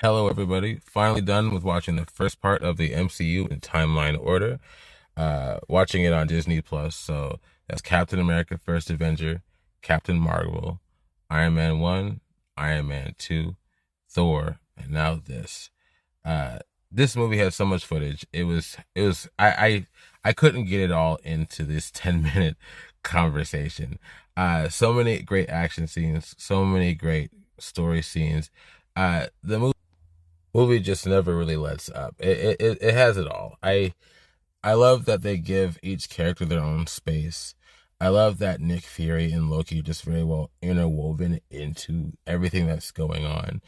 Hello, everybody. Finally done with watching the first part of the MCU in timeline order. Watching it on Disney Plus. So that's Captain America: First Avenger, Captain Marvel, Iron Man 1, Iron Man 2, Thor, and now this. Uh, this movie has so much footage. I couldn't get it all into this 10-minute conversation. So many great action scenes, so many great story scenes. The movie just never really lets up. It has it all. I love that they give each character their own space. I love that Nick Fury and Loki are just very well interwoven into everything that's going on.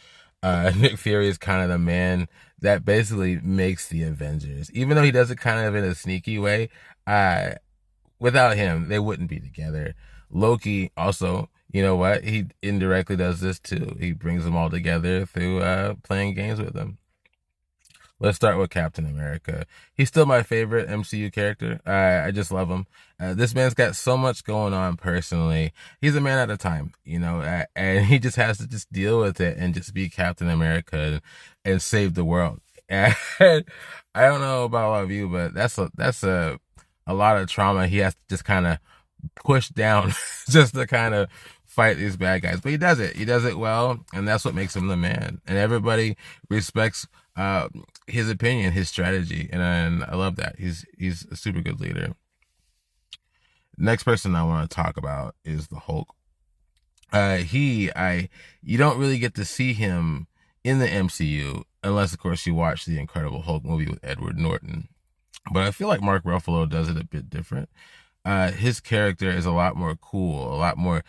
Nick Fury is kind of the man that basically makes the Avengers, even though he does it kind of in a sneaky way. Uh, Without him, they wouldn't be together. Loki also, you know what? He indirectly does this too. He brings them all together through playing games with them. Let's start with Captain America. He's still my favorite MCU character. I just love him. This man's got so much going on personally. He's a man at a time, and he just has to just deal with it and just be Captain America and save the world. And I don't know about all of you, but that's a lot of trauma he has to just kind of push down just to kind of fight these bad guys. But he does it. He does it well, and that's what makes him the man. And everybody respects his opinion, his strategy, and I love that. He's a super good leader. Next person I want to talk about is the Hulk. You don't really get to see him in the MCU unless, of course, you watch the Incredible Hulk movie with Edward Norton. But I feel like Mark Ruffalo does it a bit different. His character is a lot more cool, a lot more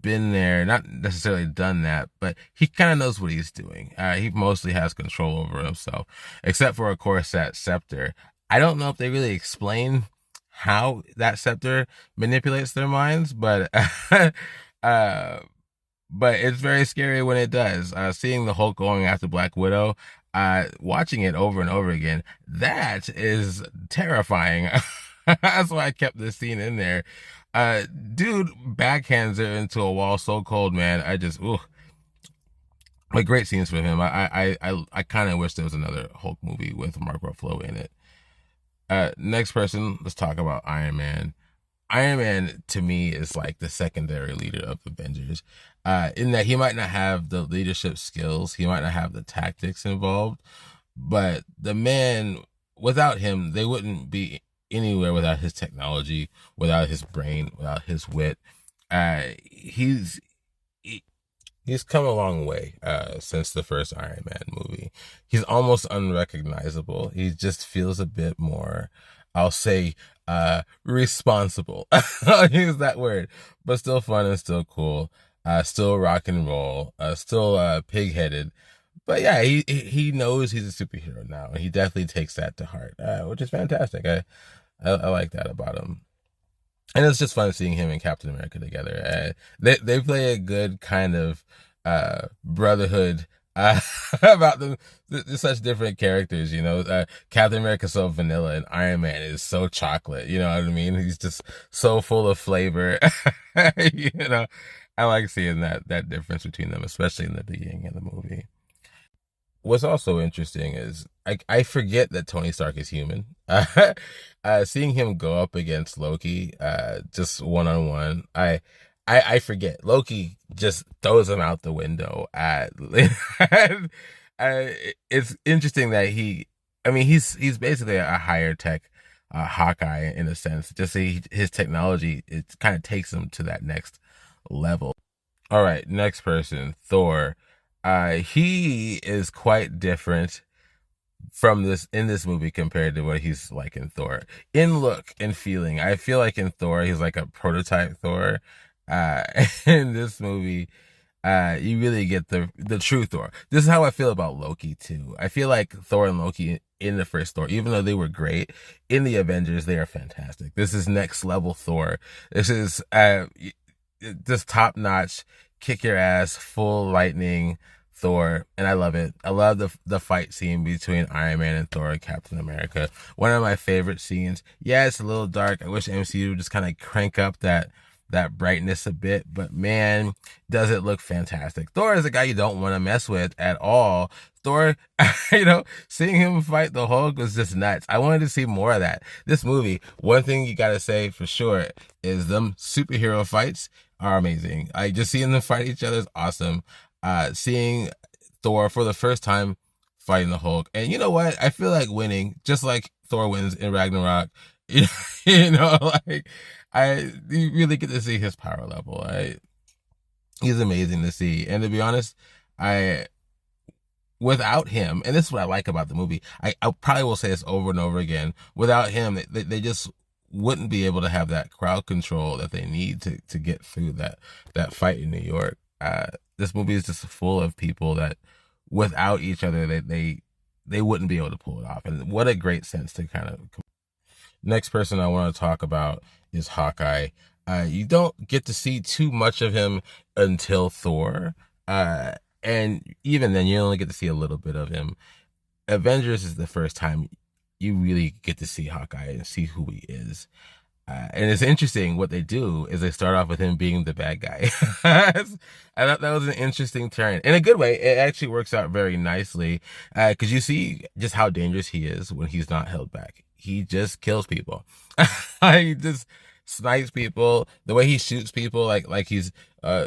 been there, not necessarily done that, but he kind of knows what he's doing. He mostly has control over himself, except for, of course, that scepter. I don't know if they really explain how that scepter manipulates their minds, but but it's very scary when it does. Seeing the Hulk going after Black Widow, watching it over and over again, that is terrifying. That's why I kept this scene in there. Dude backhands her into a wall so cold, man. But great scenes for him. I kind of wish there was another Hulk movie with Mark Ruffalo in it. Next person, let's talk about Iron Man. Iron Man to me is like the secondary leader of the Avengers, in that he might not have the leadership skills, he might not have the tactics involved, but the man, without him, they wouldn't be anywhere without his technology, without his brain, without his wit. He's he's come a long way since the first Iron Man movie. He's almost unrecognizable. He just feels a bit more, I'll say, responsible. I'll use that word, but still fun and still cool. Still rock and roll. Still pig-headed. But yeah, he knows he's a superhero now, and he definitely takes that to heart, which is fantastic. I like that about him. And it's just fun seeing him and Captain America together. They play a good kind of brotherhood about them. They're such different characters, Captain America's so vanilla, and Iron Man is so chocolate. You know what I mean? He's just so full of flavor. you know, I like seeing that difference between them, especially in the beginning of the movie. What's also interesting is I forget that Tony Stark is human. Seeing him go up against Loki, just one on one, I forget. Loki just throws him out the window. It's interesting that he's basically a higher tech Hawkeye in a sense. Just his technology, it kind of takes him to that next level. All right, next person, Thor. He is quite different from this in this movie compared to what he's like in Thor. In look and feeling, I feel like in Thor he's like a prototype Thor. Uh, in this movie, you really get the true Thor. This is how I feel about Loki too. I feel like Thor and Loki in the first Thor, even though they were great in the Avengers, they are fantastic. This is next level Thor. This is this top notch, kick your ass, full lightning Thor, and I love it. I love the fight scene between Iron Man and Thor and Captain America. One of my favorite scenes. Yeah, it's a little dark. I wish MCU would just kind of crank up that brightness a bit, but man, does it look fantastic. Thor is a guy you don't want to mess with at all. Thor, seeing him fight the Hulk was just nuts. I wanted to see more of that. This movie, one thing you gotta say for sure is them superhero fights are amazing. Just seeing them fight each other is awesome. Seeing Thor for the first time fighting the Hulk, and you know what? I feel like winning, just like Thor wins in Ragnarok. You know, like you really get to see his power level. He's amazing to see, and to be honest, I without him, and this is what I like about the movie. I probably will say this over and over again. Without him, they just wouldn't be able to have that crowd control that they need to get through that fight in New York. This movie is just full of people that without each other they wouldn't be able to pull it off. And what a great sense to kind of. Next person I want to talk about is Hawkeye. You don't get to see too much of him until Thor. And even then, you only get to see a little bit of him. Avengers is the first time you really get to see Hawkeye and see who he is. And it's interesting what they do is they start off with him being the bad guy. I thought that was an interesting turn. In a good way, it actually works out very nicely because you see just how dangerous he is when he's not held back. He just kills people. He just snipes people. The way he shoots people, like he's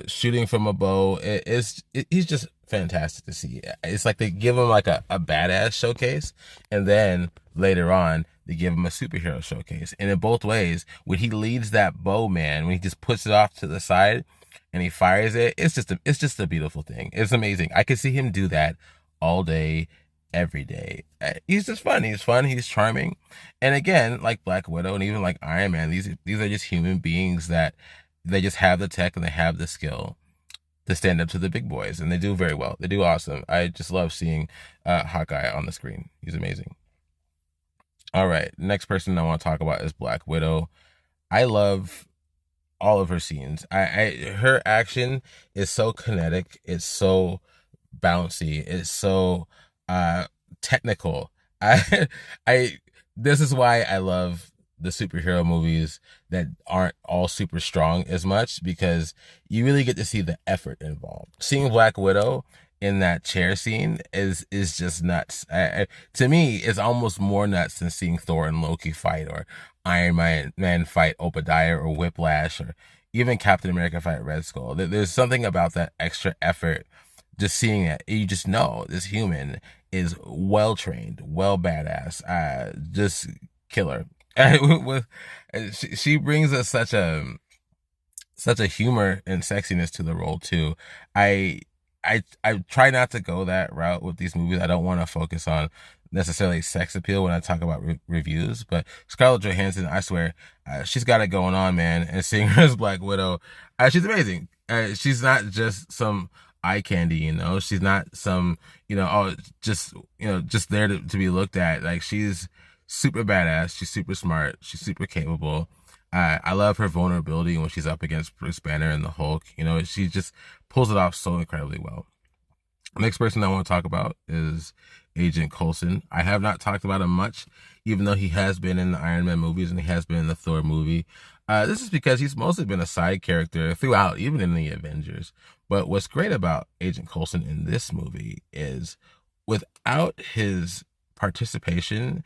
shooting from a bow, he's just fantastic to see. It's like they give him like a badass showcase, and then later on they give him a superhero showcase. And in both ways, when he leads that bow, man, when he just puts it off to the side and he fires it, it's just a beautiful thing. It's amazing. I could see him do that all day, every day. He's just fun. He's fun. He's charming. And again, like Black Widow and even like Iron Man, these are just human beings that they just have the tech and they have the skill to stand up to the big boys, and they do very well. They do awesome. I just love seeing Hawkeye on the screen. He's amazing. All right, next person I want to talk about is Black Widow. I love all of her scenes. Her action is so kinetic. It's so bouncy. It's so uh technical. I I this is why I love the superhero movies that aren't all super strong as much, because you really get to see the effort involved. Seeing Black Widow in that chair scene is just nuts. To me, it's almost more nuts than seeing Thor and Loki fight, or Iron Man fight Obadiah, or Whiplash, or even Captain America fight Red Skull. There's something about that extra effort. Just seeing it, you just know this human is well trained, well badass, just killer. With she brings us such a humor and sexiness to the role too. I I try not to go that route with these movies. I don't want to focus on necessarily sex appeal when I talk about reviews, but Scarlett Johansson, I swear, she's got it going on, man. And seeing her as Black Widow, she's amazing. She's not just some eye candy, you know. She's not some, just there to be looked at. Like, she's super badass. She's super smart. She's super capable. I love her vulnerability when she's up against Bruce Banner and the Hulk. You know, she just pulls it off so incredibly well. Next person I want to talk about is Agent Coulson. I have not talked about him much, even though he has been in the Iron Man movies and he has been in the Thor movie. This is because he's mostly been a side character throughout, even in the Avengers. But what's great about Agent Coulson in this movie is, without his participation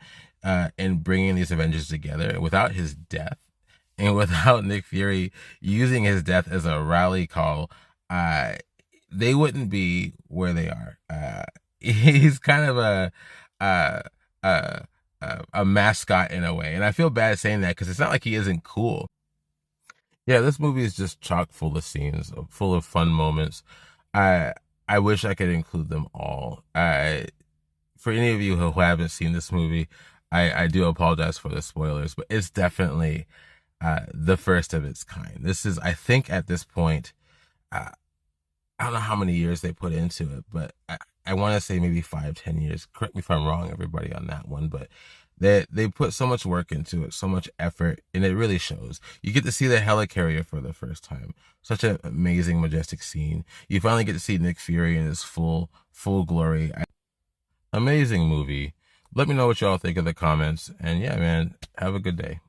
in bringing these Avengers together, without his death, and without Nick Fury using his death as a rally call, they wouldn't be where they are. He's kind of a, a a mascot in a way, and I feel bad saying that because it's not like he isn't cool. Yeah, this movie is just chock full of scenes, full of fun moments. I I wish I could include them all. For any of you who haven't seen this movie, I do apologize for the spoilers, but it's definitely the first of its kind. This is, I think, at this point, uh, I don't know how many years they put into it, but I want to say maybe 5, 10 years. Correct me if I'm wrong, everybody, on that one, but they put so much work into it, so much effort, and it really shows. You get to see the helicarrier for the first time. Such an amazing, majestic scene. You finally get to see Nick Fury in his full glory. Amazing movie. Let me know what y'all think in the comments, and yeah, man, have a good day.